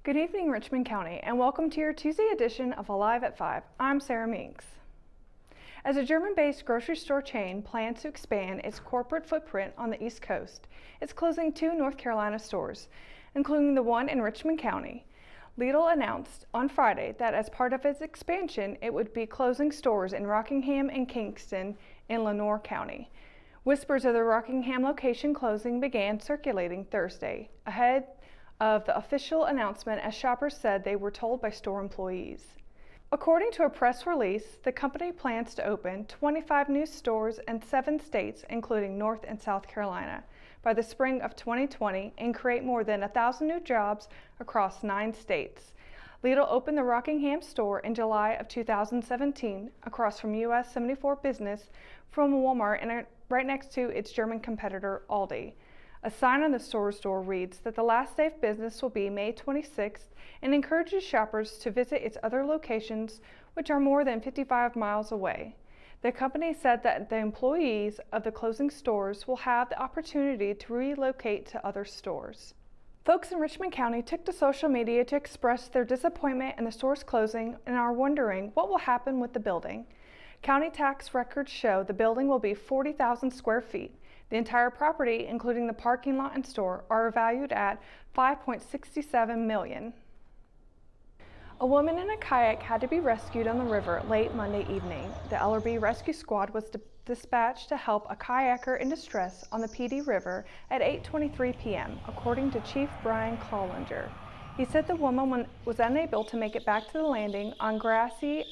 Good evening, Richmond County, and welcome to your Tuesday edition of Alive at 5. I'm Sarah Minks. As a German-based grocery store chain plans to expand its corporate footprint on the East Coast, it's closing 2 North Carolina stores, including the one in Richmond County. Lidl announced on Friday that as part of its expansion, it would be closing stores in Rockingham and Kingston in Lenoir County. Whispers of the Rockingham location closing began circulating Thursday, ahead of the official announcement, as shoppers said they were told by store employees. According to a press release, the company plans to open 25 new stores in 7 states, including North and South Carolina, by the spring of 2020 and create more than 1,000 new jobs across 9 states. Lidl opened the Rockingham store in July of 2017 across from US 74 Business from Walmart and right next to its German competitor Aldi. A sign on the store's door reads that the last day of business will be May 26th and encourages shoppers to visit its other locations, which are more than 55 miles away. The company said that the employees of the closing stores will have the opportunity to relocate to other stores. Folks in Richmond County took to social media to express their disappointment in the store's closing and are wondering what will happen with the building. County tax records show the building will be 40,000 square feet. The entire property, including the parking lot and store, are valued at $5.67 million. A woman in a kayak had to be rescued on the river late Monday evening. The LRB rescue squad was dispatched to help a kayaker in distress on the Pee Dee River at 8:23 p.m., according to Chief Brian Collinger. He said the woman was unable to make it back to the landing on Grassy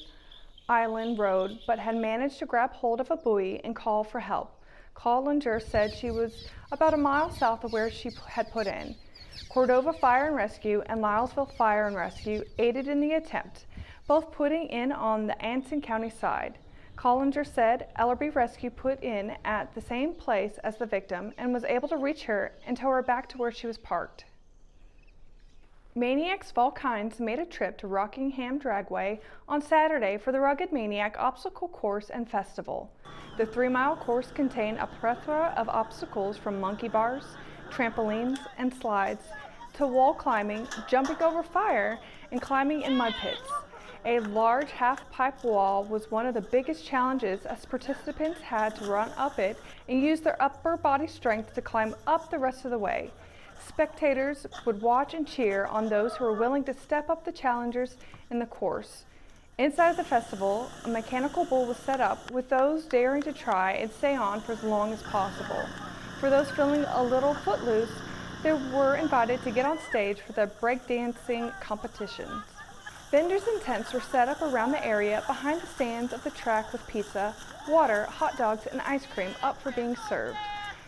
Island Road, but had managed to grab hold of a buoy and call for help. Collinger said she was about a mile south of where she had put in. Cordova Fire and Rescue and Lylesville Fire and Rescue aided in the attempt, both putting in on the Anson County side. Collinger said LRB Rescue put in at the same place as the victim and was able to reach her and tow her back to where she was parked. Maniacs of all kinds made a trip to Rockingham Dragway on Saturday for the Rugged Maniac Obstacle Course and Festival. The 3-mile course contained a plethora of obstacles from monkey bars, trampolines, and slides, to wall climbing, jumping over fire, and climbing in mud pits. A large half-pipe wall was one of the biggest challenges, as participants had to run up it and use their upper body strength to climb up the rest of the way. Spectators would watch and cheer on those who were willing to step up the challengers in the course. Inside of the festival, a mechanical bull was set up, with those daring to try and stay on for as long as possible. For those feeling a little footloose, they were invited to get on stage for the breakdancing competitions. Vendors and tents were set up around the area behind the stands of the track with pizza, water, hot dogs, and ice cream up for being served.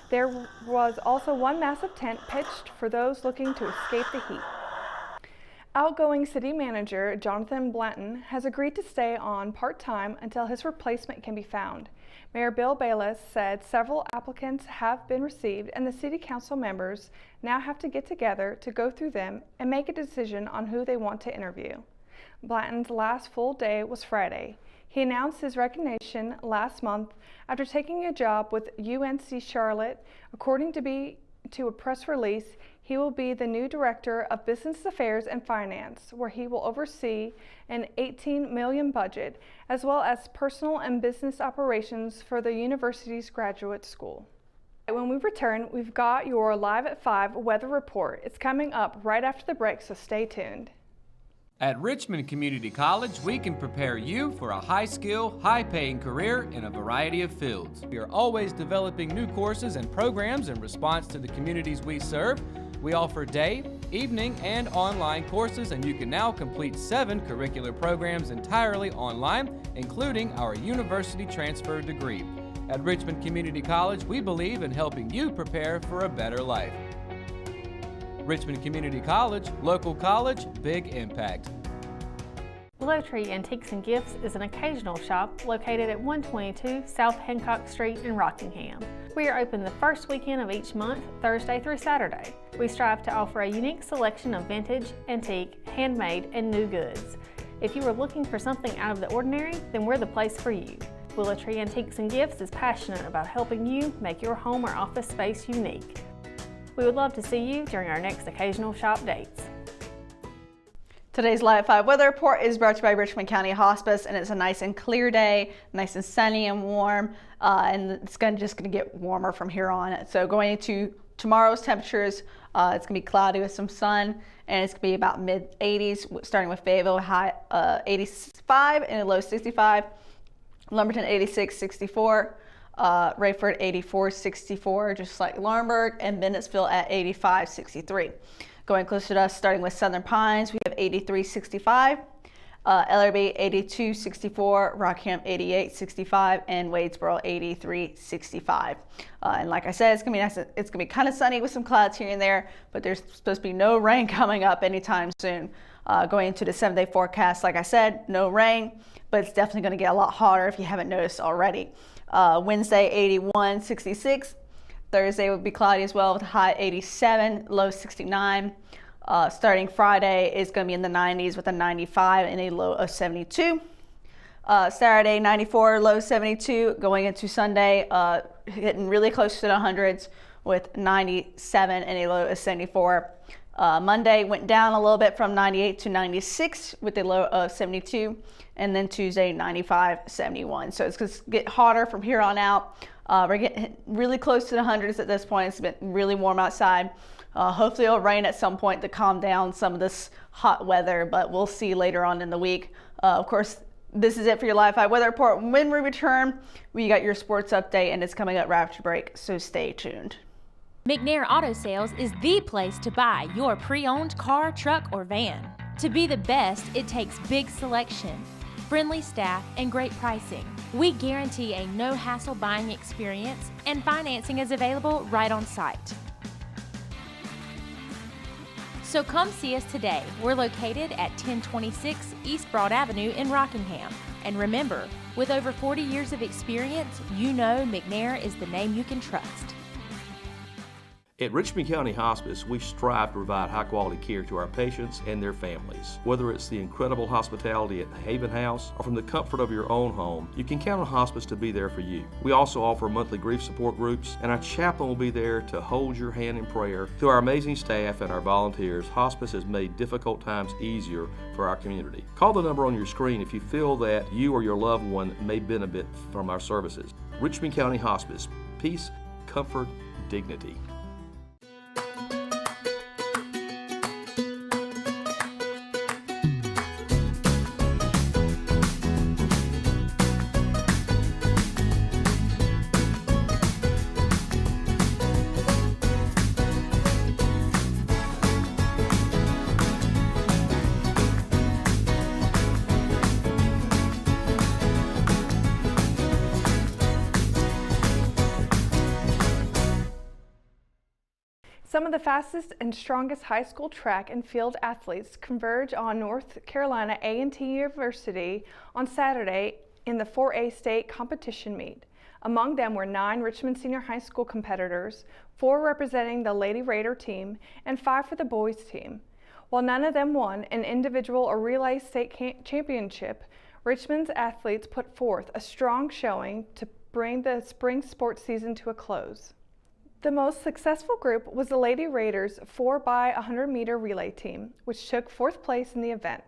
There was also one massive tent pitched for those looking to escape the heat. Outgoing city manager Jonathan Blanton has agreed to stay on part-time until his replacement can be found. Mayor Bill Bayless said several applicants have been received and the city council members now have to get together to go through them and make a decision on who they want to interview. Blanton's last full day was Friday. He announced his resignation last month after taking a job with UNC Charlotte. According to a press release, he will be the new Director of Business Affairs and Finance, where he will oversee an $18 million budget, as well as personal and business operations for the university's graduate school. When we return, we've got your Live at 5 weather report. It's coming up right after the break, so stay tuned. At Richmond Community College, we can prepare you for a high-skill, high-paying career in a variety of fields. We are always developing new courses and programs in response to the communities we serve. We offer day, evening, and online courses, and you can now complete 7 curricular programs entirely online, including our university transfer degree. At Richmond Community College, we believe in helping you prepare for a better life. Richmond Community College, local college, big impact. Willow Tree Antiques and Gifts is an occasional shop located at 122 South Hancock Street in Rockingham. We are open the first weekend of each month, Thursday through Saturday. We strive to offer a unique selection of vintage, antique, handmade, and new goods. If you are looking for something out of the ordinary, then we're the place for you. Willow Tree Antiques and Gifts is passionate about helping you make your home or office space unique. We would love to see you during our next occasional shop dates. Today's Live 5 weather report is brought to you by Richmond County Hospice, and it's a nice and clear day, nice and sunny and warm, and it's just going to get warmer from here on. So going into tomorrow's temperatures, it's going to be cloudy with some sun, and it's going to be about mid-80s, starting with Fayetteville, high 85 and a low 65, Lumberton 86, 64, Rayford 84, 64, just like Laurinburg, and Bennettsville at 85, 63. Going closer to us, starting with Southern Pines, we have 83, 65, Ellerbe 82, 64, Rockingham 88, 65, and Wadesboro 83, 65. And like I said, it's gonna be nice. It's gonna be kind of sunny with some clouds here and there, but there's supposed to be no rain coming up anytime soon. Going into the 7-day forecast, like I said, no rain, but it's definitely gonna get a lot hotter if you haven't noticed already. Wednesday 81, 66. Thursday would be cloudy as well with a high 87, low 69. Starting Friday is going to be in the 90s with a 95 and a low of 72. Saturday 94, low 72. Going into Sunday, hitting really close to the hundreds with 97 and a low of 74. Monday went down a little bit from 98 to 96 with a low of 72. And then Tuesday 95, 71. So it's going to get hotter from here on out. We're getting really close to the hundreds at this point. It's been really warm outside. Hopefully it'll rain at some point to calm down some of this hot weather, but we'll see later on in the week. Of course, this is it for your Live 5 weather report. When we return, we got your sports update, and it's coming up right after break, so stay tuned. McNair Auto Sales is the place to buy your pre-owned car, truck, or van. To be the best, it takes big selection, friendly staff, and great pricing. We guarantee a no-hassle buying experience, and financing is available right on site. So come see us today. We're located at 1026 East Broad Avenue in Rockingham. And remember, with over 40 years of experience, you know McNair is the name you can trust. At Richmond County Hospice, we strive to provide high-quality care to our patients and their families. Whether it's the incredible hospitality at the Haven House or from the comfort of your own home, you can count on Hospice to be there for you. We also offer monthly grief support groups, and our chaplain will be there to hold your hand in prayer. Through our amazing staff and our volunteers, Hospice has made difficult times easier for our community. Call the number on your screen if you feel that you or your loved one may benefit from our services. Richmond County Hospice. Peace, comfort, dignity. Some of the fastest and strongest high school track and field athletes converge on North Carolina A&T University on Saturday in the 4A state competition meet. Among them were 9 Richmond Senior High School competitors, 4 representing the Lady Raider team, and 5 for the boys team. While none of them won an individual or relay state championship, Richmond's athletes put forth a strong showing to bring the spring sports season to a close. The most successful group was the Lady Raiders 4x100 meter relay team, which took 4th place in the event.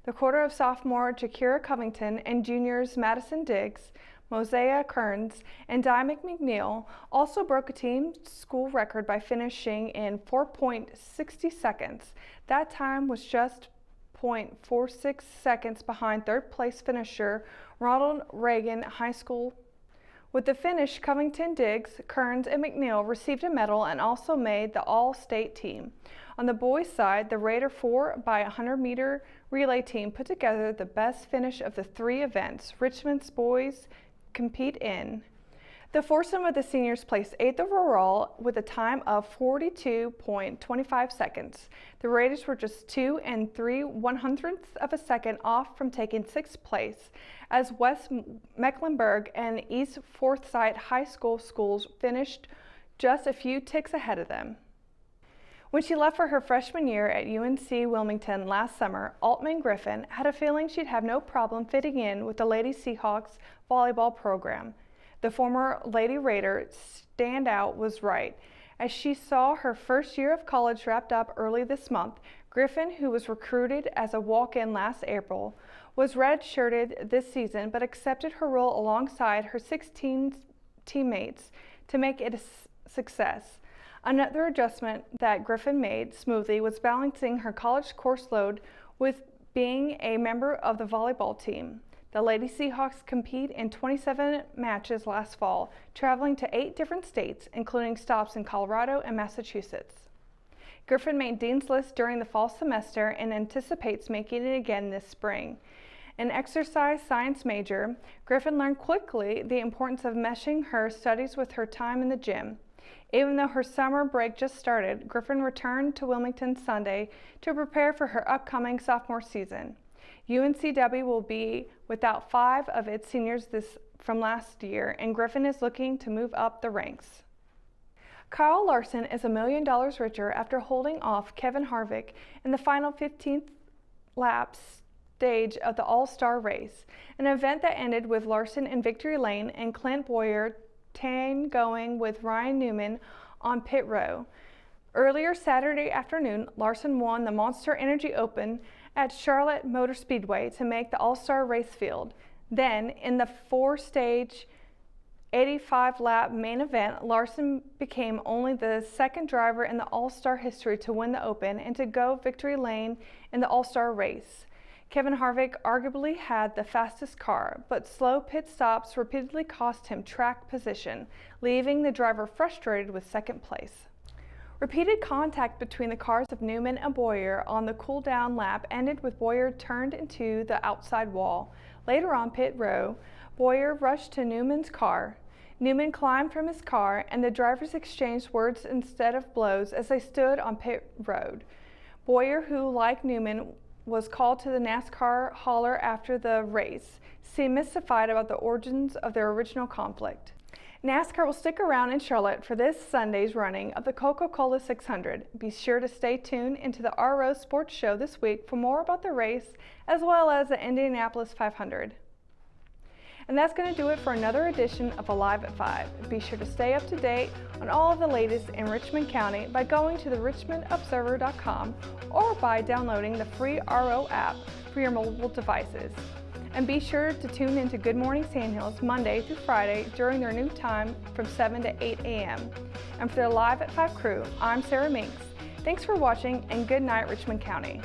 The quarter of sophomore Jakira Covington and juniors Madison Diggs, Mosiah Kearns, and Dimmick McNeil also broke a team school record by finishing in 4.60 seconds. That time was just 0.46 seconds behind 3rd place finisher Ronald Reagan High School. With the finish, Covington, Diggs, Kearns, and McNeil received a medal and also made the all-state team. On the boys' side, the Raider 4x100 meter relay team put together the best finish of the 3 events Richmond's boys compete in. The foursome of the seniors placed 8th overall with a time of 42.25 seconds. The Raiders were just 2 3/100ths of a second off from taking 6th place, as West Mecklenburg and East Forsyth High School schools finished just a few ticks ahead of them. When she left for her freshman year at UNC Wilmington last summer, Altman Griffin had a feeling she'd have no problem fitting in with the Lady Seahawks volleyball program. The former Lady Raider standout was right, As she saw her first year of college wrapped up early this month, Griffin, who was recruited as a walk-in last April, was red-shirted this season but accepted her role alongside her 16 teammates to make it a success. Another adjustment that Griffin made smoothly was balancing her college course load with being a member of the volleyball team. The Lady Seahawks compete in 27 matches last fall, traveling to 8 different states, including stops in Colorado and Massachusetts. Griffin made Dean's List during the fall semester and anticipates making it again this spring. An exercise science major, Griffin learned quickly the importance of meshing her studies with her time in the gym. Even though her summer break just started, Griffin returned to Wilmington Sunday to prepare for her upcoming sophomore season. UNCW will be without 5 of its seniors from last year, and Griffin is looking to move up the ranks. Kyle Larson is $1 million richer after holding off Kevin Harvick in the final 15th lap stage of the All-Star race, an event that ended with Larson in victory lane and Clint Bowyer tangoing with Ryan Newman on pit row. Earlier Saturday afternoon, Larson won the Monster Energy Open at Charlotte Motor Speedway to make the All-Star race field. Then, in the 4-stage 85-lap main event, Larson became only the second driver in the All-Star history to win the Open and to go victory lane in the All-Star race. Kevin Harvick arguably had the fastest car, but slow pit stops repeatedly cost him track position, leaving the driver frustrated with second place. Repeated contact between the cars of Newman and Bowyer on the cool-down lap ended with Bowyer turned into the outside wall. Later on pit row, Bowyer rushed to Newman's car. Newman climbed from his car, and the drivers exchanged words instead of blows as they stood on pit road. Bowyer, who, like Newman, was called to the NASCAR hauler after the race, seemed mystified about the origins of their original conflict. NASCAR will stick around in Charlotte for this Sunday's running of the Coca-Cola 600. Be sure to stay tuned into the RO Sports Show this week for more about the race, as well as the Indianapolis 500. And that's going to do it for another edition of Alive at 5. Be sure to stay up to date on all of the latest in Richmond County by going to the richmondobserver.com or by downloading the free RO app for your mobile devices. And be sure to tune into Good Morning Sandhills Monday through Friday during their new time from 7 to 8 a.m. And for the Alive at 5 crew, I'm Sarah Minks. Thanks for watching, and good night, Richmond County.